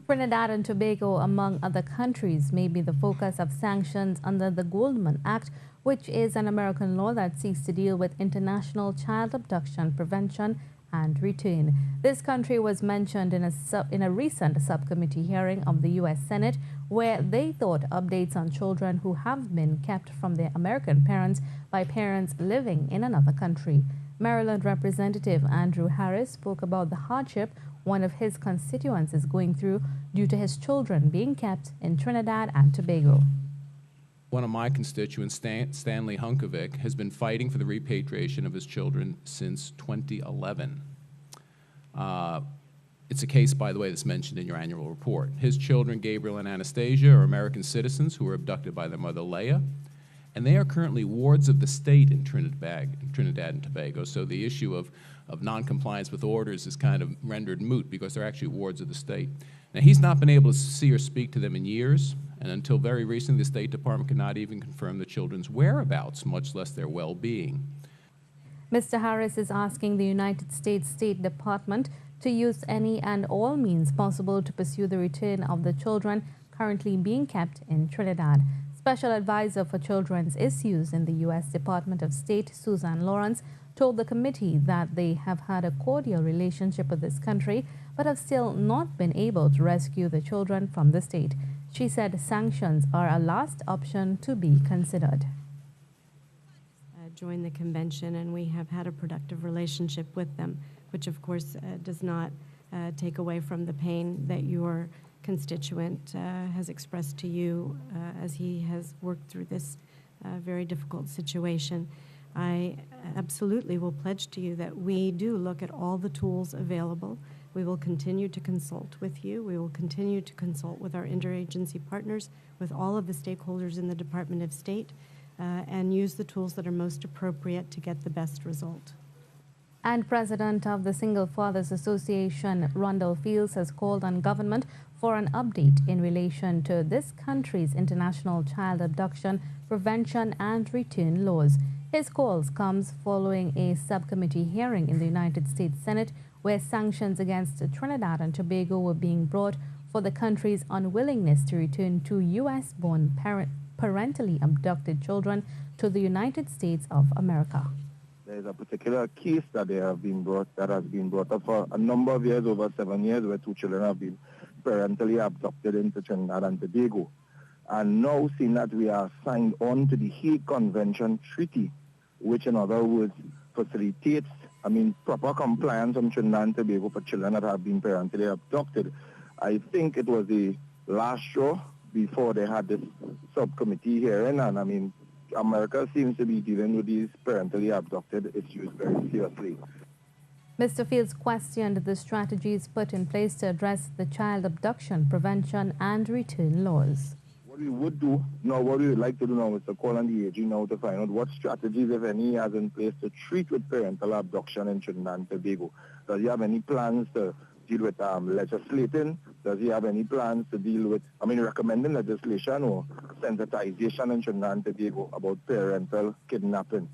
Trinidad and Tobago, among other countries, may be the focus of sanctions under the Goldman Act, which is an American law that seeks to deal with international child abduction prevention and return. This country was mentioned in a recent subcommittee hearing of the U.S. Senate, where they thought updates on children who have been kept from their American parents by parents living in another country. Maryland Representative Andrew Harris spoke about the hardship one of his constituents is going through due to his children being kept in Trinidad and Tobago. One of my constituents, Stanley Hunkovic, has been fighting for the repatriation of his children since 2011. It's a case, by the way, that's mentioned in your annual report. His children, Gabriel and Anastasia, are American citizens who were abducted by their mother, Leah, and they are currently wards of the state in Trinidad and Tobago. So the issue of noncompliance with orders is kind of rendered moot because they're actually wards of the state. Now, he's not been able to see or speak to them in years, and until very recently, the State Department could not even confirm the children's whereabouts, much less their well-being. Mr. Harris is asking the United States State Department to use any and all means possible to pursue the return of the children currently being kept in Trinidad. Special Advisor for Children's Issues in the U.S. Department of State, Susan Lawrence, told the committee that they have had a cordial relationship with this country, but have still not been able to rescue the children from the state. She said sanctions are a last option to be considered. Joined the convention, and we have had a productive relationship with them, which of course does not take away from the pain that your constituent has expressed to you as he has worked through this very difficult situation. I absolutely will pledge to you that we do look at all the tools available. We will continue to consult with you. We will continue to consult with our interagency partners, with all of the stakeholders in the Department of State, and use the tools that are most appropriate to get the best result. And President of the Single Fathers Association, Rondell Fields, has called on government for an update in relation to this country's international child abduction prevention and return laws. His calls comes following a subcommittee hearing in the United States Senate where sanctions against Trinidad and Tobago were being brought for the country's unwillingness to return two U.S.-born parentally abducted children to the United States of America. There is a particular case that has been brought up for a number of years, over 7 years, where two children have been parentally abducted into Trinidad and Tobago. And now, seeing that we are signed on to the Hague Convention Treaty, which in other words facilitates, proper compliance on Trinidad and Tobago for children that have been parentally abducted, I think it was the last straw before they had this subcommittee hearing, and America seems to be dealing with these parentally abducted issues very seriously. Mr. Fields questioned the strategies put in place to address the child abduction prevention and return laws. What we would do now, what we would like to do now is to call on the AG now to find out what strategies, if any, he has in place to treat with parental abduction in Trinidad and Tobago. Does he have any plans to deal with legislating? Does he have any plans to deal with, recommending legislation or sensitization in Trinidad and Tobago about parental kidnapping?